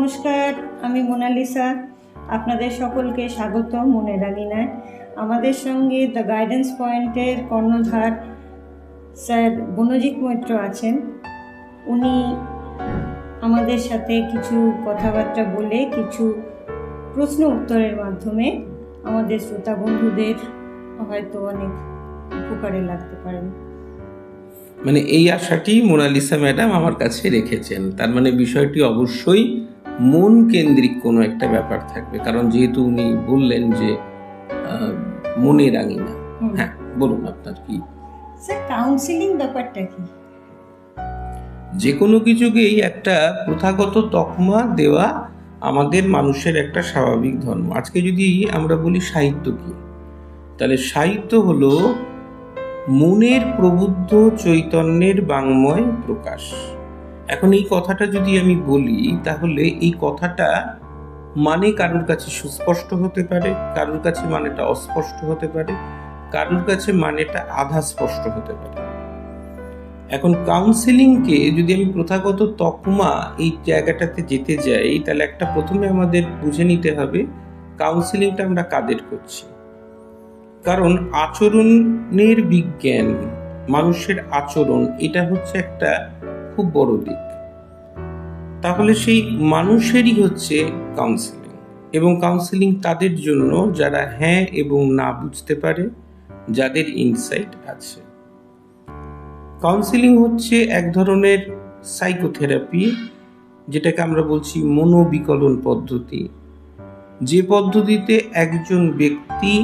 নমস্কার, আমি মোনালিসা। আপনাদের সকলকে স্বাগত মনের রাঙিনায়। আমাদের সঙ্গে দ্য গাইডেন্স পয়েন্টের কর্ণধার স্যার বনজিৎ মৈত্র আছেন। উনি আমাদের সাথে কিছু কথাবার্তা বলে কিছু প্রশ্ন উত্তরের মাধ্যমে আমাদের শ্রোতা বন্ধুদের হয়তো অনেক উপকারে লাগতে পারেন। মানে এই আশাটি মোনালিসা ম্যাডাম আমার কাছে রেখেছেন। তার মানে বিষয়টি অবশ্যই মন কেন্দ্রিক কোনো একটা ব্যাপার থাকবে, কারণ যেহেতু উনি বললেন যে মনে রাঙিনা। হ্যাঁ, বলুন আপনার কি স্যার, কাউন্সিলিং ব্যাপারটা কি? যে কোনো কিছুকেই একটা প্রথাগত তকমা দেওয়া আমাদের মানুষের একটা স্বাভাবিক ধর্ম। আজকে যদি আমরা বলি সাহিত্য কি, তাহলে সাহিত্য হলো মনের প্রবুদ্ধ চৈতন্যের বাংময় প্রকাশ। এখন এই কথাটা যদি আমি বলি, তাহলে এই কথাটা মানে কারোর কাছে সুস্পষ্ট হতে পারে, কারোর কাছে মানেটা অস্পষ্ট হতে পারে, কারোর কাছে মানেটা আধা স্পষ্ট হতে পারে। এখন কাউন্সেলিংকে যদি আমি প্রথাগত তকমা এই জায়গাটাতে যেতে যাই, তাহলে একটা প্রথমে আমাদের বুঝে নিতে হবে কাউন্সেলিংটা আমরা কাদের করছি। কারণ আচরণের বিজ্ঞান, মানুষের আচরণ, এটা হচ্ছে একটা খুব বড় দিক। তাহলে সেই মানুষেরই হচ্ছে কাউন্সেলিং, এবং কাউন্সেলিং তাদের জন্য যারা হ্যাঁ এবং না বুঝতে পারে, যাদের ইনসাইট আছে। কাউন্সেলিং হচ্ছে এক ধরনের সাইকোথেরাপি, যেটাকে আমরা বলছি মনোবিকলন পদ্ধতি, যে পদ্ধতিতে একজন ব্যক্তি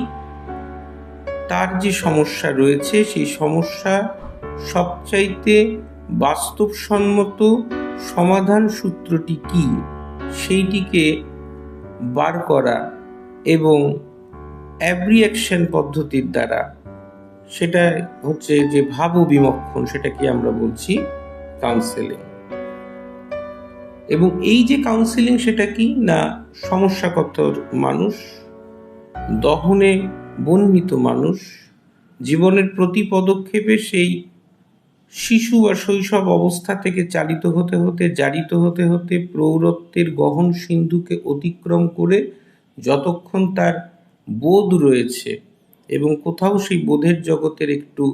তার যে সমস্যা রয়েছে সেই সমস্যা সবচাইতে বাস্তবসম্মত সমাধান সূত্রটি কি সেইটিকে বার করা, এবং অ্যাব্রিয়েকশন পদ্ধতির দ্বারা, সেটা হচ্ছে যে ভাব বিমক্ষণ, সেটাকে আমরা বলছি কাউন্সেলিং। এবং এই যে কাউন্সেলিং, সেটা কি না, সমস্যাগত মানুষ, দহনে বন্ধিত মানুষ, জীবনের প্রতি পদক্ষেপে সেই শিশু বা শৈশব অবস্থা থেকে চালিত হতে হতে, জারিত হতে হতে প্রৌঢ়ত্বের গহন সিন্ধুকে অতিক্রম করে যতক্ষণ তার বোধ রয়েছে, এবং কোথাও সেই বোধের জগতের একটু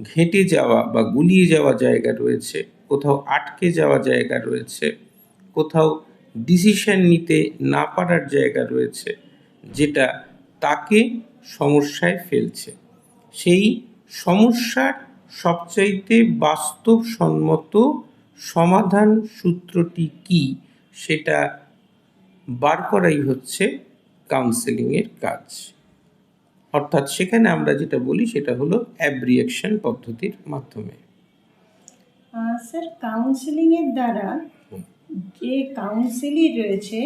ঘেঁটে যাওয়া বা গুলিয়ে যাওয়া জায়গা রয়েছে, কোথাও আটকে যাওয়া জায়গা রয়েছে, কোথাও ডিসিশন নিতে না পারার জায়গা রয়েছে, যেটা তাকে সমস্যায় ফেলছে। সেই সমস্যার সবচাইতে বাস্তবসম্মত সমাধান সূত্রটি কি, সেটা বার করাই হচ্ছে কাউন্সেলিংয়ের কাজ। অর্থাৎ সেখানে আমরা যেটা বলি সেটা হলো অ্যাব্রিয়েকশন পদ্ধতির মাধ্যমে। স্যার, কাউন্সেলিংয়ের দ্বারা যে কাউন্সিলই রয়েছে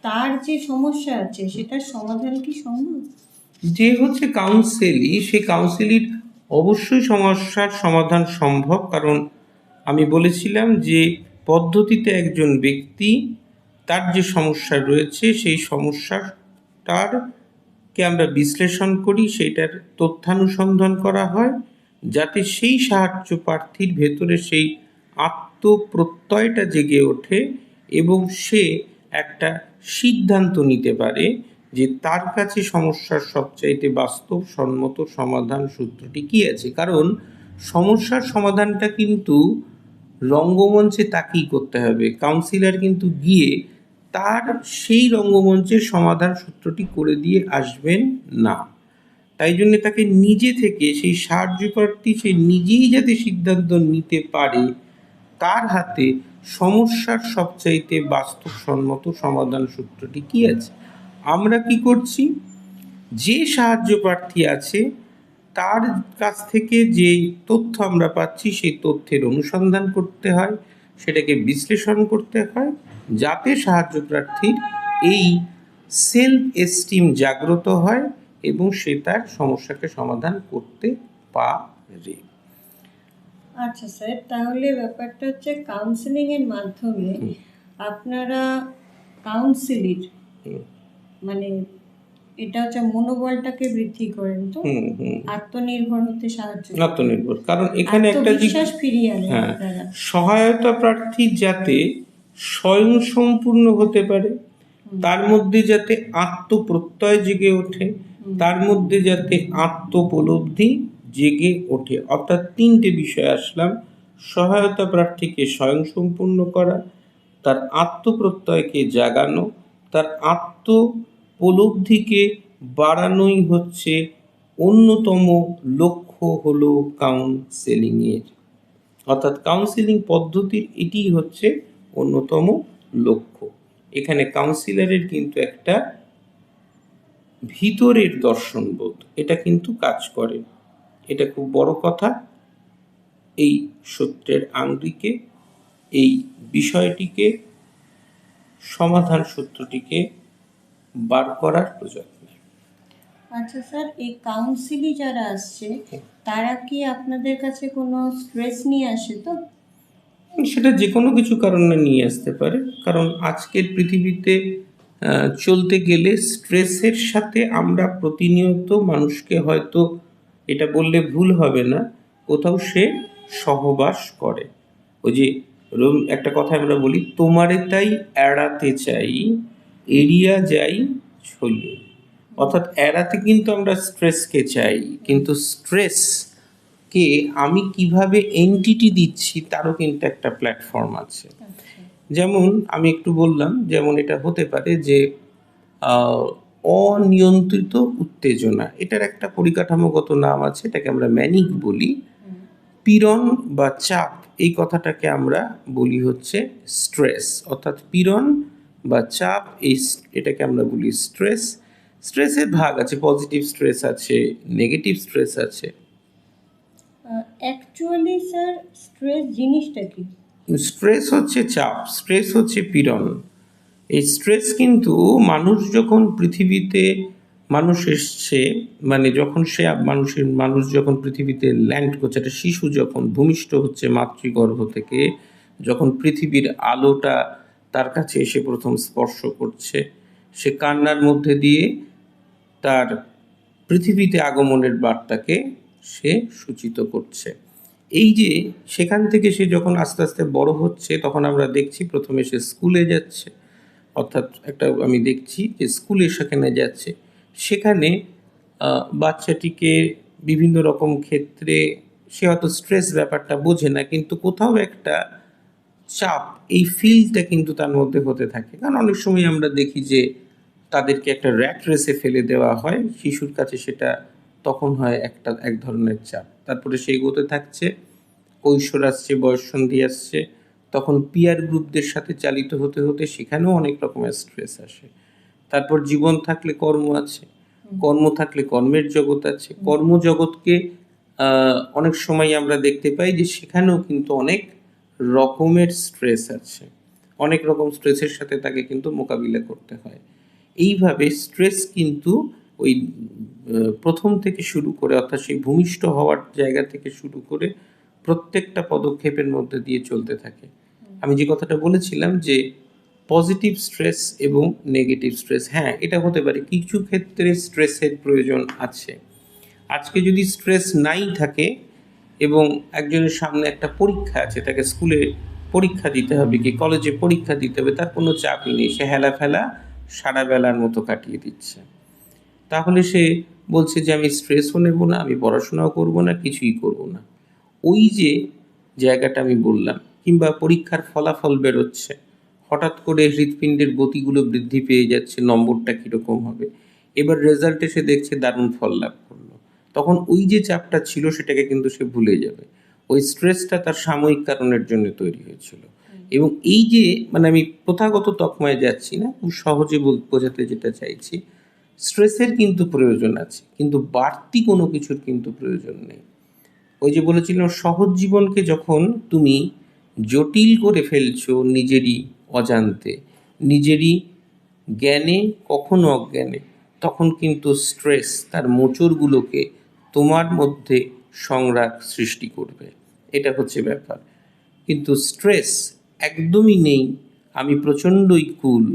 তার যে সমস্যা আছে সেটার সমাধান কি সম্ভব? যে হচ্ছে কাউন্সেলি, সেই কাউন্সেলির অবশ্যই সমস্যার সমাধান সম্ভব, কারণ আমি বলেছিলাম যে পদ্ধতিতে একজন ব্যক্তি তার যে সমস্যা রয়েছে সেই সমস্যাটারকে আমরা বিশ্লেষণ করি, সেইটার তথ্যানুসন্ধান করা হয়, যাতে সেই সাহায্য প্রার্থীর ভেতরে সেই আত্মপ্রত্যয়টা জেগে ওঠে এবং সে একটা সিদ্ধান্ত নিতে পারে যে তার কাছে সমস্যার সবচাইতে বাস্তবসম্মত সমাধান সূত্রটি কী আছে। কারণ সমস্যার সমাধানটা কিন্তু রঙ্গমঞ্চে তাকেই করতে হবে, কাউন্সিলর কিন্তু গিয়ে তার সেই রঙ্গমঞ্চের সমাধান সূত্রটি করে দিয়ে আসবেন না। তাই জন্য তাকে নিজে থেকে সেই সাহায্যপ্রার্থী সে নিজেই যাতে সিদ্ধান্ত নিতে পারে তার হাতে সমস্যার সবচাইতে বাস্তবসম্মত সমাধান সূত্রটি কী আছে। আমরা কি করছি, যে সাহায্য প্রার্থী আছে তার কাছ থেকে যে তথ্য আমরা পাচ্ছি সেই তথ্যের অনুসন্ধান করতে হয়, সেটাকে বিশ্লেষণ করতে হয়, যাতে সাহায্য প্রার্থীর এই সেলফ এস্টিম জাগ্রত হয় এবং সে তার সমস্যাকে সমাধান করতে পারে। আচ্ছা স্যার, তাহলে ব্যাপারটা হচ্ছে কাউন্সেলিংয়ের মাধ্যমে আপনারা কাউন্সিলির মানে এটা হচ্ছে মনোবলটাকে বৃদ্ধি করেন, তো আত্মনির্ভর হতে সাহায্য, আত্মনির্ভর, কারণ এখানে একটা বিশ্বাস ফিরিয়ে আনেন। সহায়তা প্রার্থী যাতে স্বয়ংসম্পূর্ণ হতে পারে, তার মধ্যে যাতে আত্মপ্রত্যয় জেগে ওঠে, তার মধ্যে যাতে আত্মোপলব্ধি জেগে ওঠে। অর্থাৎ তিনটে বিষয় আসলাম: সহায়তা প্রার্থীকে স্বয়ংসম্পূর্ণ করা, তার আত্মপ্রত্যয়কে জাগানো, তার আত্মোপলব্ধিকে বাড়ানোই হচ্ছে অন্যতম লক্ষ্য হলো কাউন্সেলিংয়ের। অর্থাৎ কাউন্সিলিং পদ্ধতির এটিই হচ্ছে অন্যতম লক্ষ্য। এখানে কাউন্সিলরের কিন্তু একটা ভিতরের দর্শনবোধ এটা কিন্তু কাজ করে। এটা খুব বড় কথা। এই সূত্রের আঙ্গিকে, এই বিষয়টিকে, সমাধান সূত্রটিকে বার করার প্রযত্ন। আচ্ছা স্যার, এই কাউন্সিলি যারা আসছে তারা কি আপনাদের কাছে কোনো স্ট্রেস নিয়ে আসে? তো সেটা যে কোনো কিছু কারণে নিয়ে আসতে পারে, কারণ আজকের পৃথিবীতে চলতে গেলে স্ট্রেসের সাথে আমরা প্রতিনিয়ত মানুষকে, হয়তো এটা বললে ভুল হবে না, কোথাও সে সহবাস করে। ওই যে একটা কথা আমরা বলি, তোমারে তাই এড়াতে চাই, এড়িয়া যাই ছলি। অর্থাৎ এড়াতে কিন্তু আমরা স্ট্রেসকে চাই, কিন্তু স্ট্রেসকে আমি কিভাবে এন্টিটি দিচ্ছি তারও কিন্তু একটা প্ল্যাটফর্ম আছে। যেমন আমি একটু বললাম, যেমন এটা হতে পারে যে অনিয়ন্ত্রিত উত্তেজনা, এটার একটা পরিকাঠামোগত নাম আছে, এটাকে আমরা ম্যানিক বলি। পীড়ন বা চাপ, এই কথাটাকে আমরা বলি হচ্ছে স্ট্রেস। অর্থাৎ পীড়ন বা চাপ, এটাকে আমরা বলি স্ট্রেস। স্ট্রেসের ভাগ আছে, পজিটিভ স্ট্রেস আছে, নেগেটিভ স্ট্রেস আছে। অ্যাকচুয়ালি স্যার স্ট্রেস জিনিসটা কি? স্ট্রেস হচ্ছে চাপ, স্ট্রেস হচ্ছে পীড়ন। এই স্ট্রেস কিন্তু মানুষ যখন পৃথিবীতে মানুষ এসছে, মানে যখন মানুষ যখন পৃথিবীতে ল্যান্ড করছে, একটা শিশু যখন ভূমিষ্ঠ হচ্ছে মাতৃগর্ভ থেকে, যখন পৃথিবীর আলোটা তার কাছে এসে প্রথম স্পর্শ করছে, সে কান্নার মধ্যে দিয়ে তার পৃথিবীতে আগমনের বার্তাকে সে সূচিত করছে। এই যে সেখান থেকে সে যখন আস্তে আস্তে বড় হচ্ছে, তখন আমরা দেখছি প্রথমে সে স্কুলে যাচ্ছে। অর্থাৎ আমি দেখছি যে স্কুলে সেখানে যাচ্ছে, সেখানে বাচ্চাটিকে বিভিন্ন রকম ক্ষেত্রে সে হয়তো স্ট্রেস ব্যাপারটা বোঝে না, কিন্তু কোথাও একটা চাপ, এই ফিলটা কিন্তু তার মধ্যে হতে থাকে। কারণ অনেক সময় আমরা দেখি যে তাদেরকে একটা র্যাট রেসে ফেলে দেওয়া হয়, শিশুর কাছে সেটা তখন হয় এক ধরনের চাপ। তারপরে সে এগোতে থাকছে, কৈশোর আসছে, বয়ঃসন্ধি আসছে, তখন পিয়ার গ্রুপদের সাথে চালিত হতে হতে সেখানেও অনেক রকমের স্ট্রেস আসে। তারপর জীবন থাকলে কর্ম আছে, কর্ম থাকলে কর্মের জগৎ আছে। কর্মজগৎকে অনেক সময় আমরা দেখতে পাই যে সেখানেও কিন্তু অনেক রকমের স্ট্রেস আছে, অনেক রকম স্ট্রেসের সাথে তাকে কিন্তু মোকাবিলা করতে হয়। এইভাবে স্ট্রেস কিন্তু ওই প্রথম থেকে শুরু করে, অর্থাৎ সেই ভূমিষ্ঠ হওয়ার জায়গা থেকে শুরু করে প্রত্যেকটা পদক্ষেপের মধ্যে দিয়ে চলতে থাকে। আমি যে কথাটা বলেছিলাম যে পজিটিভ স্ট্রেস এবং নেগেটিভ স্ট্রেস, হ্যাঁ এটা হতে পারে, কিছু ক্ষেত্রে স্ট্রেসের প্রয়োজন আছে। আজকে যদি স্ট্রেস নাই থাকে এবং একজনের সামনে একটা পরীক্ষা আছে, তাকে স্কুলে পরীক্ষা দিতে হবে কি কলেজে পরীক্ষা দিতে হবে, তার কোনো চাপই নেই, সে হেলা ফেলা সারা বেলার মতো কাটিয়ে দিচ্ছে, তাহলে সে বলছে যে আমি স্ট্রেসও নেব না, আমি পড়াশোনাও করব না, কিছুই করব না। ওই যে জায়গাটা আমি বললাম, কিংবা পরীক্ষার ফলাফল বেরোচ্ছে, হঠাৎ করে হৃৎপিণ্ডের গতিগুলো বৃদ্ধি পেয়ে যাচ্ছে, নম্বরটা কীরকম হবে, এবার রেজাল্টে সে দেখছে দারুণ ফল লাভ করলো, তখন ওই যে চাপটা ছিল সেটাকে কিন্তু সে ভুলে যাবে। ওই স্ট্রেসটা তার সাময়িক কারণের জন্য তৈরি হয়েছিল। এবং এই যে আমি প্রথাগত তকমায় যাচ্ছি না, খুব সহজে বোঝাতে যেটা চাইছি, স্ট্রেসের কিন্তু প্রয়োজন আছে, কিন্তু বাড়তি কোনো কিছুর কিন্তু প্রয়োজন নেই। ওই যে বলেছিলাম, সহজ জীবনকে যখন তুমি জটিল করে ফেলছো নিজেরই অজান্তে, নিজেরই জ্ঞানে কখনো অজ্ঞানে, তখন কিন্তু স্ট্রেস তার মোচড়গুলোকে তোমার মধ্যে সংরাগ সৃষ্টি করবে। এটা হচ্ছে ব্যাপার। কিন্তু স্ট্রেস একদমই নেই, আমি প্রচণ্ডই কুল,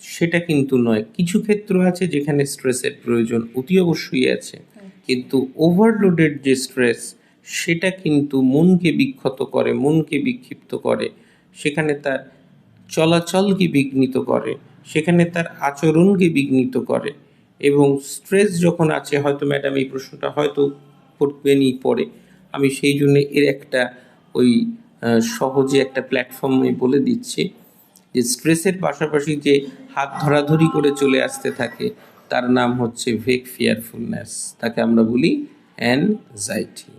সেটা কিন্তু নয়। কিছু ক্ষেত্র আছে যেখানে স্ট্রেসের প্রয়োজন অতি অবশ্যই আছে, কিন্তু ওভারলোডেড যে স্ট্রেস, সেটা কিন্তু মনকে বিক্ষত করে, মনকে বিক্ষিপ্ত করে, সেখানে তার চলাচলকে বিঘ্নিত করে, সেখানে তার আচরণকে বিঘ্নিত করে। এবং স্ট্রেস যখন আছে, হয়তো ম্যাডাম এই প্রশ্নটা হয়তো করবেনই পরে, আমি সেই জন্য এর একটা ওই সহজে একটা প্ল্যাটফর্মে বলে দিচ্ছি যে স্ট্রেসের পাশাপাশি যে হাত ধরাধরি করে চলে আসতে থাকে তার নাম হচ্ছে ভেগ ফিয়ারফুলনেস, তাকে আমরা বলি অ্যানজাইটি।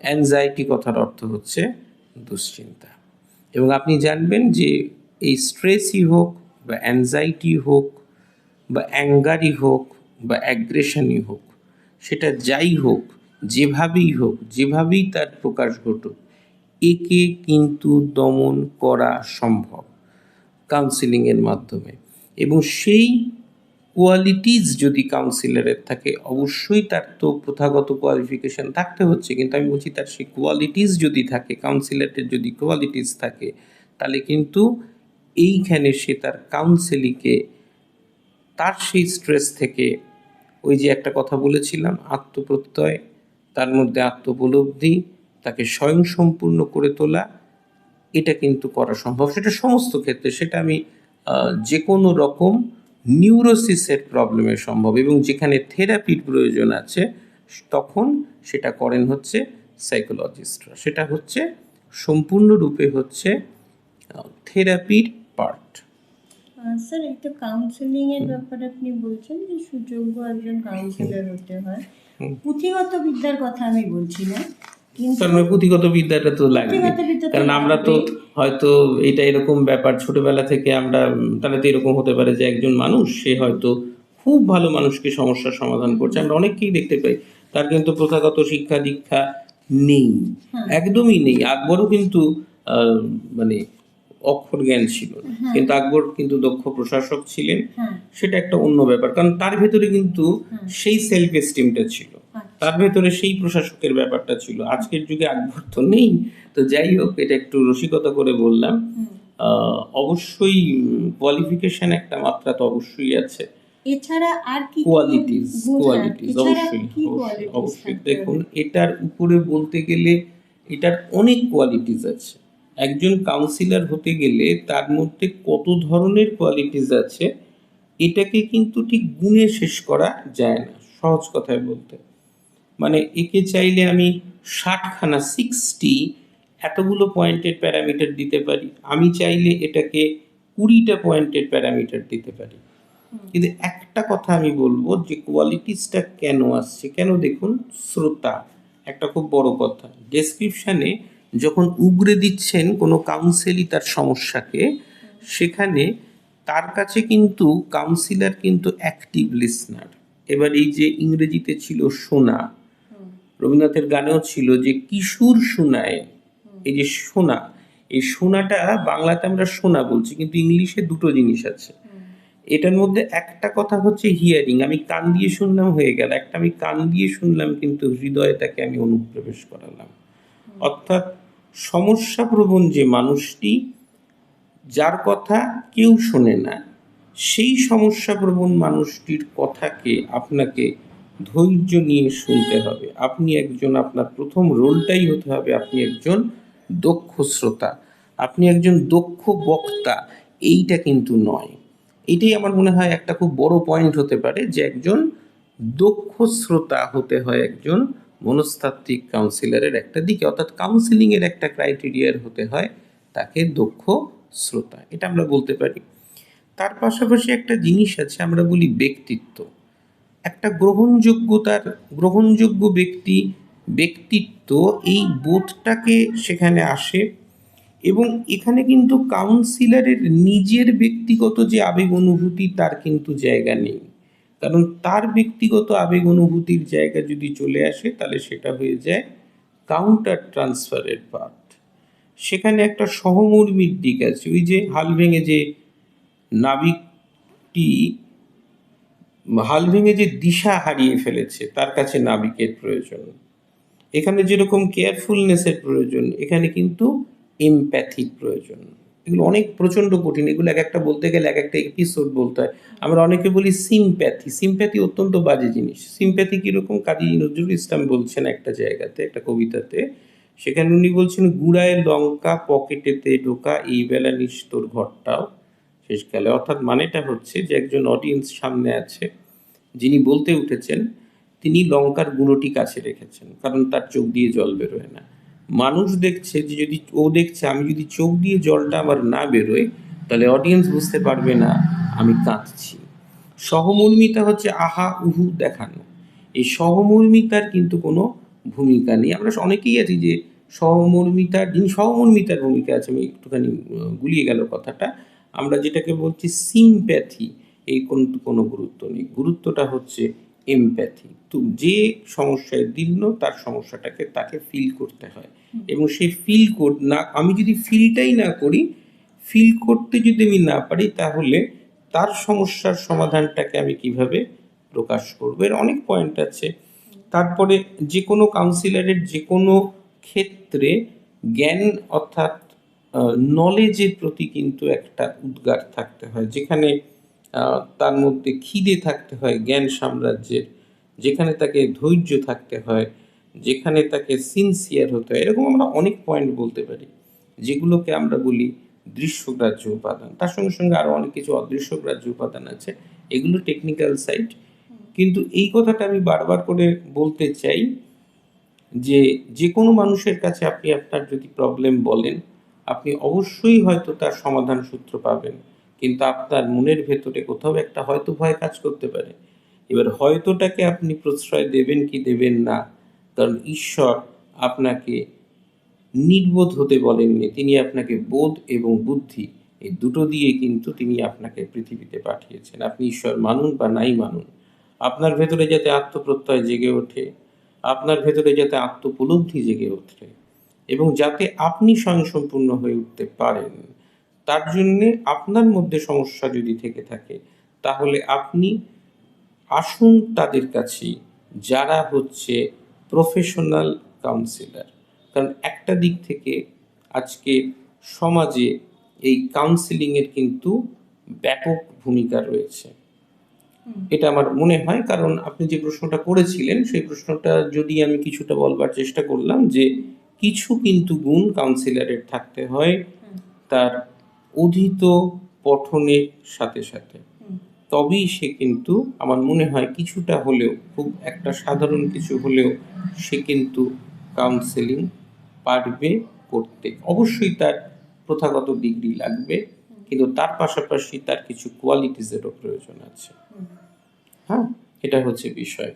অ্যানজাইটি কথার অর্থ হচ্ছে দুশ্চিন্তা। এবং আপনি জানবেন যে এই স্ট্রেসই হোক বা অ্যানজাইটি হোক বা অ্যাঙ্গারই হোক বা অ্যাগ্রেশনই হোক, সেটা যাই হোক, যেভাবেই হোক, যেভাবেই তার প্রকাশ ঘটুক, একে কিন্তু দমন করা সম্ভব কাউন্সিলিংয়ের মাধ্যমে। এবং সেই কোয়ালিটিস যদি কাউন্সিলরের থাকে, অবশ্যই তার তো প্রথাগত কোয়ালিফিকেশান থাকতে হচ্ছে, কিন্তু আমি বলছি তার সেই কোয়ালিটিস যদি থাকে, কাউন্সিলরের যদি কোয়ালিটিস থাকে, তাহলে কিন্তু এইখানে সে তার কাউন্সেলিংকে তার সেই স্ট্রেস থেকে, ওই যে একটা কথা বলেছিলাম, আত্মপ্রত্যয়, তার মধ্যে আত্মোপলব্ধি, তাকে স্বয়ংসম্পূর্ণ করে তোলা, এটা কিন্তু করা সম্ভব। সেটা সমস্ত ক্ষেত্রে, সেটা আমি যে কোনো রকম নিউরোসিসের প্রবলেমে সম্ভব। এবং যেখানে থেরাপির প্রয়োজন আছে তখন সেটা করেন হচ্ছে সাইকোলজিস্টরা, সেটা হচ্ছে সম্পূর্ণরূপে হচ্ছে থেরাপির পার্ট। স্যার, একটা কাউন্সেলিং এর ব্যাপারে আপনি বলছেন যে সুযোগ্য একজন কাউন্সিলর হতে হয়। পুঁথিগত বিদ্যার কথা আমি বলছি না, কিন্তু পুঁথিগত বিদ্যাটা তো লাগবে, পুঁথিগত বিদ্যা তো কারণ আমরা তো লাগবেই। হয়তো এটা এরকম ব্যাপার ছোটবেলা থেকে আমরা, তাহলে তো এরকম হতে পারে যে একজন মানুষ সে হয়তো খুব ভালো মানুষকে সমস্যার সমাধান করছে, আমরা অনেককেই দেখতে পাই, তার কিন্তু প্রথাগত শিক্ষা দীক্ষা নেই, একদমই নেই। আকবরও কিন্তু মানে অক্ষর জ্ঞান ছিল না, কিন্তু আকবর কিন্তু দক্ষ প্রশাসক ছিলেন, সেটা একটা অন্য ব্যাপার, কারণ তার ভেতরে কিন্তু সেই সেলফ এস্টিমটা ছিল, তার ভেতরে সেই প্রশাসকের ব্যাপারটা ছিল। আজকের যুগে আকবর তো নেই, তো যাই হোক, এটা একটু রসিকতা করে বললাম। অবশ্যই কোয়ালিফিকেশন একটা মাত্রা তো অবশ্যই আছে, এছাড়া আর কি কোয়ালিটিস অবশ্যই। দেখুন, এটার উপরে বলতে গেলে এটার অনেক কোয়ালিটিস আছে। একজন কাউন্সিলর হতে গেলে তার মধ্যে কত ধরনের কোয়ালিটিস আছে, এটাকে কিন্তু ঠিক গুণে শেষ করা যায় না, সহজ কথায় বলতে। মানে একে চাইলে আমি 60খানা 60 এতগুলো পয়েন্টের প্যারামিটার দিতে পারি, আমি চাইলে এটাকে 20টা পয়েন্টের প্যারামিটার দিতে পারি। কিন্তু একটা কথা আমি বলবো যে কোয়ালিটিসটা কেন আসছে, কেন, দেখুন, শ্রোতা একটা খুব বড় কথা। ডেসক্রিপশানে যখন উগরে দিচ্ছেন কোনো কাউন্সিলই তার সমস্যাকে, সেখানে তার কাছে কিন্তু কাউন্সিলর কিন্তু অ্যাক্টিভ লিসনার। এবার এই যে ইংরেজিতে ছিল শোনা, রবীন্দ্রনাথের গানেও ছিল যে কিশোর শোনায়, এই যে শোনা, এই শোনাটা বাংলাতে আমরা শোনা বলছি, কিন্তু ইংলিশে দুটো জিনিস আছে। এটার মধ্যে একটা কথা হচ্ছে হিয়ারিং, আমি কান দিয়ে শুনলাম হয়ে গেল, একটা আমি কান দিয়ে শুনলাম কিন্তু হৃদয়ে তাকে আমি অনুপ্রবেশ করালাম। অর্থাৎ সমস্যাপ্রবণ যে মানুষটি, যার কথা কেউ শোনে না, সেই সমস্যাপ্রবণ মানুষটির কথাকে আপনাকে ধৈর্য নিয়ে শুনতে হবে। আপনি একজন, আপনার প্রথম রোলটাই হতে হবে আপনি একজন দক্ষ শ্রোতা, আপনি একজন দক্ষ বক্তা, এইটা কিন্তু নয়। এটাই আমার মনে হয় একটা খুব বড় পয়েন্ট হতে পারে, যে একজন দক্ষ শ্রোতা হতে হয় একজন মনস্তাত্ত্বিক কাউন্সিলরের একটা দিকে, অর্থাৎ কাউন্সিলিংয়ের একটা ক্রাইটেরিয়ার হতে হয় তাকে দক্ষ শ্রোতা, এটা আমরা বলতে পারি। তার পাশাপাশি একটা জিনিস আছে, আমরা বলি ব্যক্তিত্ব। একটা গ্রহণযোগ্য ব্যক্তিত্ব, এই বোধটাকে সেখানে আসে। এবং এখানে কিন্তু কাউন্সিলরের নিজের ব্যক্তিগত যে আবেগ অনুভূতি, তার কিন্তু জায়গা নেই, কারণ তার ব্যক্তিগত আবেগ অনুভূতির জায়গা যদি চলে আসে, তাহলে সেটা হয়ে যায় কাউন্টার ট্রান্সফারের পার্ট। সেখানে একটা সহমর্মীর দিক আছে। ওই যে হাল ভেঙে যে দিশা হারিয়ে ফেলেছে, তার কাছে নাবিকের প্রয়োজন। এখানে যেরকম কেয়ারফুলনেসের প্রয়োজন, এখানে কিন্তু এমপ্যাথির প্রয়োজন। এগুলো অনেক প্রচণ্ড কঠিন, এগুলো এক একটা বলতে গেলে এক একটা এপিসোড বলতে হয়। আমরা অনেকে বলি সিম্প্যাথি অত্যন্ত বাজে জিনিস। সিম্প্যাথি কীরকম, কাজী নজরুল ইসলাম বলছেন একটা জায়গাতে, একটা কবিতাতে, সেখানে উনি বলছেন, গুড়ায় লঙ্কা পকেটেতে ঢোকা, এই বেলা নিস্তর ঘরটাও শেষকালে। অর্থাৎ মানেটা হচ্ছে যে একজন অডিয়েন্স সামনে আছে, যিনি বলতে উঠেছেন, তিনি লঙ্কার গুঁড়োটি কাছে রেখেছেন, কারণ তার চোখ দিয়ে জল বেরোয় না। মানুষ দেখছে যে যদি ও দেখছে আমি যদি চোখ দিয়ে জলটা আমার না বেরোয়, তাহলে অডিয়েন্স বুঝতে পারবে না আমি কাঁদছি। সহমর্মিতা হচ্ছে আহা উহু দেখানো। এই সহমর্মিতার কিন্তু কোনো ভূমিকা নেই। আমরা অনেকেই আছি যে যিনি সহমর্মিতার ভূমিকা আছে, আমি একটুখানি গুলিয়ে গেল কথাটা, আমরা যেটাকে বলছি সিম্প্যাথি, এই কোনো গুরুত্ব নেই। গুরুত্বটা হচ্ছে এমপ্যাথি। তো যে সমস্যায় দিল তার সমস্যাটাকে তাকে ফিল করতে হয়, এবং সেই ফিল না, আমি যদি ফিলটাই না করি, ফিল করতে যদি আমি না পারি, তাহলে তার সমস্যার সমাধানটাকে আমি কিভাবে প্রকাশ করবো? এর অনেক পয়েন্ট আছে। তারপরে যে কোনো কাউন্সিলরের যে কোনো ক্ষেত্রে জ্ঞান অর্থাৎ নলেজের প্রতি কিন্তু একটা উদ্গার থাকতে হয়, যেখানে তার মধ্যে খিদে থাকতে হয় জ্ঞান সাম্রাজ্যের, যেখানে তাকে ধৈর্য থাকতে হয়, যেখানে তাকে সিনসিয়ার হতে হয়। এরকম আমরা অনেক পয়েন্ট বলতে পারি, যেগুলোকে আমরা বলি দৃশ্যগ্রাহ্য উপাদান। তার সঙ্গে সঙ্গে আরও অনেক কিছু অদৃশ্যগ্রাহ্য উপাদান আছে, এগুলো টেকনিক্যাল সাইড। কিন্তু এই কথাটা আমি বারবার করে বলতে চাই যে যে কোনো মানুষের কাছে আপনি আপনার যদি প্রবলেম বলেন, আপনি অবশ্যই হয়তো তার সমাধান সূত্র পাবেন, কিন্তু আপনার মনের ভেতরে কোথাও একটা হয়তো ভয় কাজ করতে পারে। এবার হয়তোটাকে আপনি প্রশ্রয় দেবেন কি দেবেন না, কারণ ঈশ্বর আপনাকে নির্বোধ হতে বলেননি, তিনি আপনাকে বোধ এবং বুদ্ধি এই দুটো দিয়ে কিন্তু তিনি আপনাকে পৃথিবীতে পাঠিয়েছেন। আপনি ঈশ্বর মানুন বা নাই মানুন, আপনার ভেতরে যাতে আত্মপ্রত্যয় জেগে ওঠে, আপনার ভেতরে যাতে আত্মোপলব্ধি জেগে ওঠে, এবং যাতে আপনি স্বয়ংসম্পূর্ণ হয়ে উঠতে পারেন, তার জন্যে আপনার মধ্যে সমস্যা যদি থেকে থাকে, তাহলে আপনি আসুন তাদের কাছেই, যারা হচ্ছে প্রফেশনাল কাউন্সিলর। কারণ একটা দিক থেকে আজকে সমাজে এই কাউন্সিলিংয়ের কিন্তু ব্যাপক ভূমিকা রয়েছে, এটা আমার মনে হয়। কারণ আপনি যে প্রশ্নটা করেছিলেন, সেই প্রশ্নটা যদি আমি কিছুটা বলবার চেষ্টা করলাম, যে কিছু কিন্তু গুণ কাউন্সিলরের থাকতে হয় তার অধীত পঠনের সাথে সাথে, তবেই সে কিন্তু আমার মনে হয় কিছুটা হলেও, খুব একটা সাধারণ কিছু হলেও, সে কিন্তু কাউন্সেলিং পারবে করতে। অবশ্যই তার প্রথাগত ডিগ্রি লাগবে, কিন্তু তার পাশাপাশি তার কিছু কোয়ালিটিসেরও প্রয়োজন আছে। হ্যাঁ, এটা হচ্ছে বিষয়।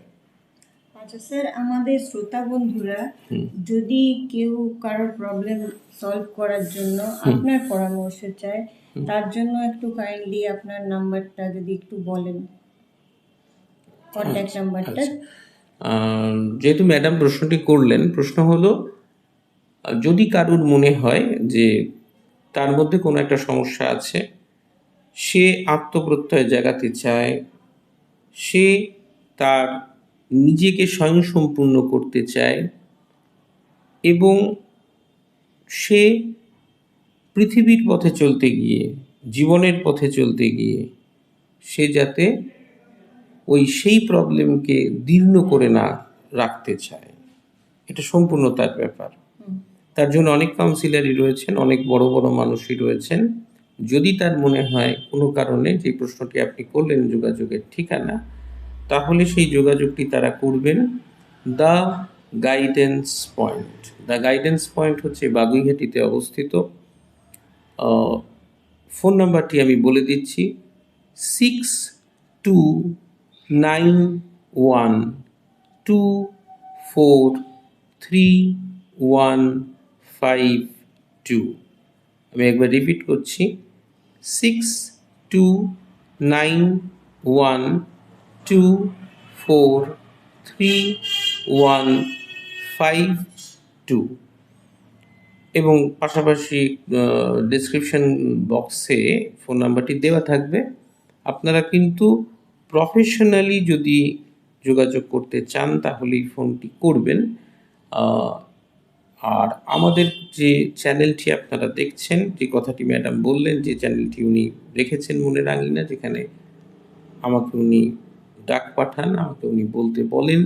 আচ্ছা স্যার, আমাদের শ্রোতা বন্ধুরা যদি কেউ কারোর প্রবলেম সলভ করার জন্য আপনার পরামর্শ চায়, তার জন্য একটু কাইন্ডলি আপনার নাম্বারটা যদি একটু বলেন, কন্ট্যাক্ট নাম্বারটা। যেহেতু ম্যাডাম প্রশ্নটি করলেন, প্রশ্ন হলো যদি কারুর মনে হয় যে তার মধ্যে কোনো একটা সমস্যা আছে, সে আত্মপ্রত্যয় জাগাতে চায়, সে তার নিজেকে স্বয়ংসম্পূর্ণ করতে চায়, এবং সে পৃথিবীর পথে চলতে গিয়ে, জীবনের পথে চলতে গিয়ে, সে যাতে সেই প্রবলেমকে দীর্ণ করে না রাখতে চায়, এটা সম্পূর্ণ তার ব্যাপার। তার জন্য অনেক কাউন্সিলারই রয়েছেন, অনেক বড় বড় মানুষই রয়েছেন। যদি তার মনে হয় কোনো কারণে, যে প্রশ্নটি আপনি করলেন যোগাযোগের ঠিকানা, তাহলে সেই যোগাযোগটি তারা করবেন the guidance point. The guidance point হচ্ছে বাগুইহাটিতে অবস্থিত। ফোন নাম্বারটি আমি বলে দিচ্ছি, 6291243152। আমি একবার রিপিট করছি, 6291243152। এবং পাশাপাশি ডেসক্রিপশন বক্সে ফোন নাম্বারটি দেওয়া থাকবে। আপনারা কিন্তু প্রফেশনালি যদি যোগাযোগ করতে চান, তাহলেই ফোনটি করবেন। আর আমাদের যে চ্যানেলটি আপনারা দেখছেন, যে কথাটি ম্যাডাম বললেন, যে চ্যানেলটি উনি রেখেছেন মনের আঙিনা, যেখানে আমাকে উনি ডাক পাঠান, আমাকে উনি বলতে বলেন,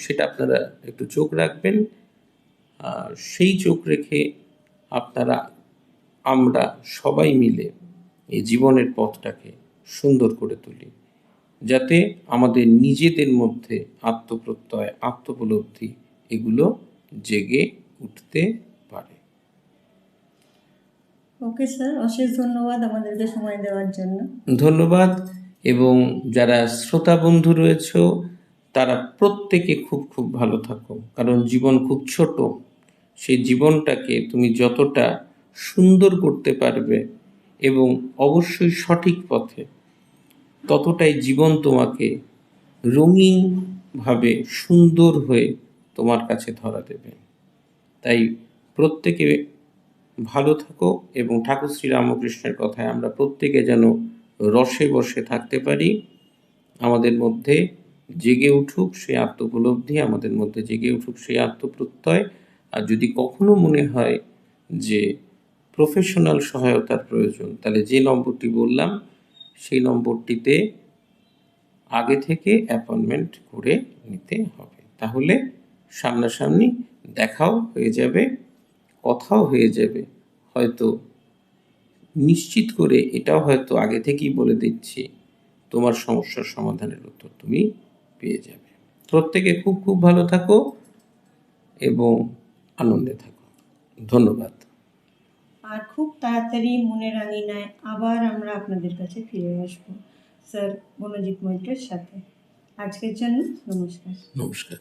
সেটা আপনারা একটু চোখ রাখবেন। সেই চোখ রেখে আপনারা আমরা সবাই মিলে এই জীবনের পথটাকে সুন্দর করে তুলি, যাতে আমাদের নিজেদের মধ্যে আত্মপ্রত্যয়, আত্মোপলব্ধি এগুলো জেগে উঠতে পারে। ওকে স্যার, অশেষ ধন্যবাদ আমাদেরকে সময় দেওয়ার জন্য। ধন্যবাদ। এবং যারা শ্রোতা বন্ধু রয়েছে তারা প্রত্যেকে খুব খুব ভালো থাকো, কারণ জীবন খুব ছোট। সেই জীবনটাকে তুমি যতটা সুন্দর করতে পারবে এবং অবশ্যই সঠিক পথে, ততটাই জীবন তোমাকে রঙিনভাবে সুন্দর হয়ে তোমার কাছে ধরা দেবে। তাই প্রত্যেকে ভালো থাকো এবং ঠাকুর শ্রী রামকৃষ্ণের কথায় আমরা প্রত্যেকে যেন রসে বসে থাকতে পারি। আমাদের মধ্যে জেগে উঠুক সেই আত্মোপলব্ধি, আমাদের মধ্যে জেগে উঠুক সেই আত্মপ্রত্যয়। আর যদি কখনো মনে হয় যে প্রফেশনাল সহায়তার প্রয়োজন, তাহলে যে নম্বরটি বললাম সেই নম্বরটিতে আগে থেকে অ্যাপয়েন্টমেন্ট করে নিতে হবে। তাহলে সামনাসামনি দেখাও হয়ে যাবে, কথাও হয়ে যাবে। হয়তো নিশ্চিত করে এটাও হয়তো আগে থেকেই বলে দিচ্ছি, তোমার সমস্যার সমাধানের উত্তর তুমি পেয়ে যাবে। প্রত্যেকে খুব খুব ভালো থাকো এবং আনন্দে থাকো। ধন্যবাদ। আর খুব তাড়াতাড়ি মনের আঙিনায় আবার আমরা আপনাদের কাছে ফিরে আসবো স্যার মনোজিৎ মৈত্রের সাথে। আজকের জন্য নমস্কার। নমস্কার।